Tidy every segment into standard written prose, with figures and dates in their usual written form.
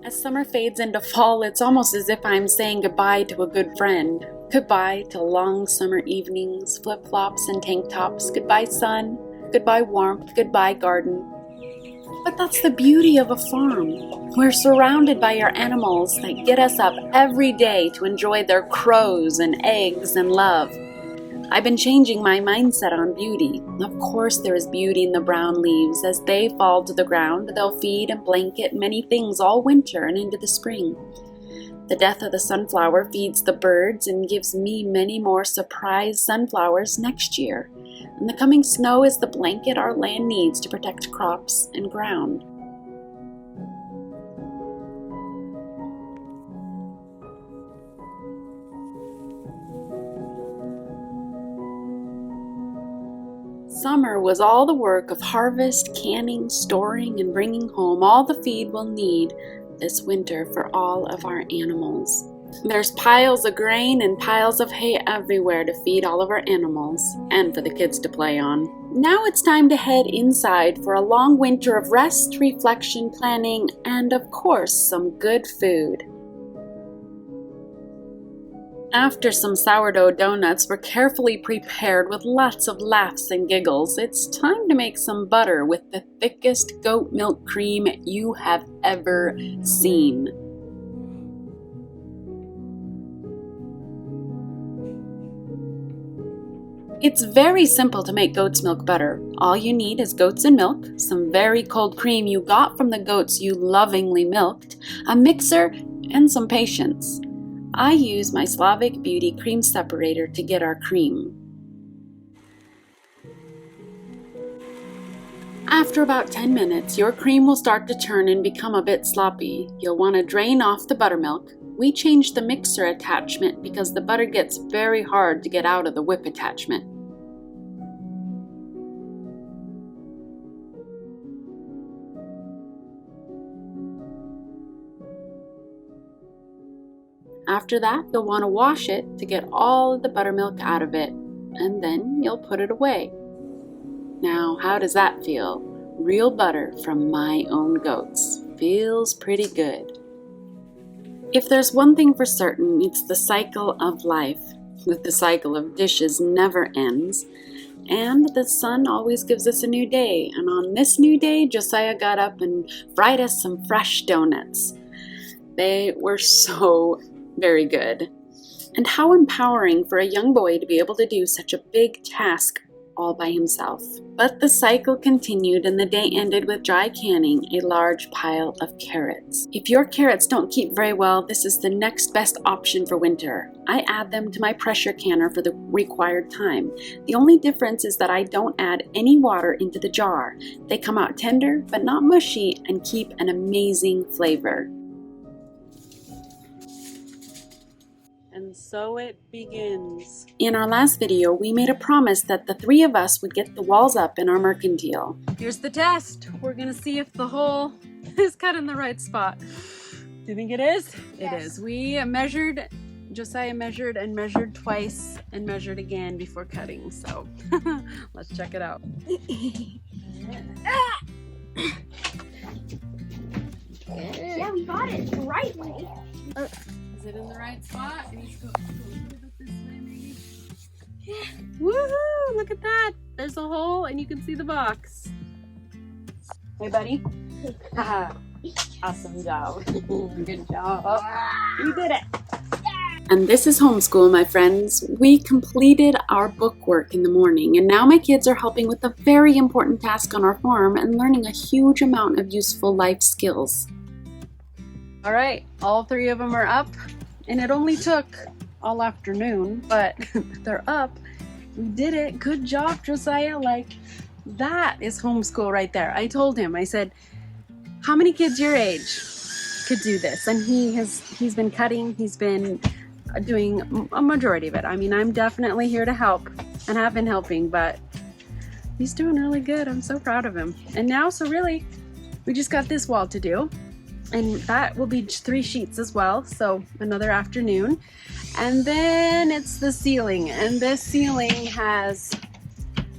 As summer fades into fall, it's almost as if I'm saying goodbye to a good friend. Goodbye to long summer evenings, flip-flops and tank tops. Goodbye sun, goodbye warmth, goodbye garden. But that's the beauty of a farm. We're surrounded by our animals that get us up every day to enjoy their crows and eggs and love. I've been changing my mindset on beauty. Of course there is beauty in the brown leaves. As they fall to the ground, they'll feed and blanket many things all winter and into the spring. The death of the sunflower feeds the birds and gives me many more surprise sunflowers next year. And the coming snow is the blanket our land needs to protect crops and ground. Summer was all the work of harvest, canning, storing, and bringing home all the feed we'll need this winter for all of our animals. There's piles of grain and piles of hay everywhere to feed all of our animals and for the kids to play on. Now it's time to head inside for a long winter of rest, reflection, planning, and of course some good food. After some sourdough donuts were carefully prepared with lots of laughs and giggles, it's time to make some butter with the thickest goat milk cream you have ever seen. It's very simple to make goat's milk butter. All you need is goats and milk, some very cold cream you got from the goats you lovingly milked, a mixer, and some patience. I use my Slavic Beauty cream separator to get our cream. After about 10 minutes, your cream will start to turn and become a bit sloppy. You'll want to drain off the buttermilk. We changed the mixer attachment because the butter gets very hard to get out of the whip attachment. After that, you'll want to wash it to get all of the buttermilk out of it, and then you'll put it away. Now, how does that feel? Real butter from my own goats. Feels pretty good. If there's one thing for certain, it's the cycle of life. With the cycle of dishes never ends, and the sun always gives us a new day. And on this new day, Josiah got up and fried us some fresh donuts. They were so very good. And how empowering for a young boy to be able to do such a big task all by himself. But the cycle continued and the day ended with dry canning a large pile of carrots. If your carrots don't keep very well, this is the next best option for winter. I add them to my pressure canner for the required time. The only difference is that I don't add any water into the jar. They come out tender but not mushy and keep an amazing flavor. And so it begins. In our last video, we made a promise that the three of us would get the walls up in our mercantile. Here's the test. We're gonna see if the hole is cut in the right spot. Do you think it is? Yes. It is. We measured, Josiah measured and measured twice and measured again before cutting. So let's check it out. Yeah, we got it the right way. Is it in the right spot? It needs to go a little bit this way, maybe. Woohoo! Look at that! There's a hole and you can see the box. Hey, buddy. Awesome job. Good job. You did it. And this is homeschool, my friends. We completed our bookwork in the morning, and now my kids are helping with a very important task on our farm and learning a huge amount of useful life skills. All right, all three of them are up, and it only took all afternoon, but they're up. We did it. Good job, Josiah. Like, that is homeschool right there. I told him, I said, how many kids your age could do this? And he's been cutting, he's been doing a majority of it. I mean, I'm definitely here to help and have been helping, but he's doing really good. I'm so proud of him. And now, so really, we just got this wall to do. And that will be 3 sheets as well, so another afternoon. And then it's the ceiling, and this ceiling has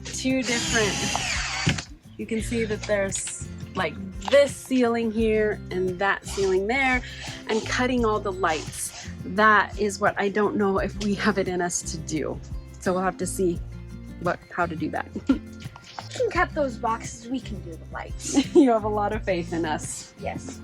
2 different, you can see that there's like this ceiling here and that ceiling there and cutting all the lights. That is what I don't know if we have it in us to do. So we'll have to see how to do that. We can cut those boxes, we can do the lights. You have a lot of faith in us. Yes.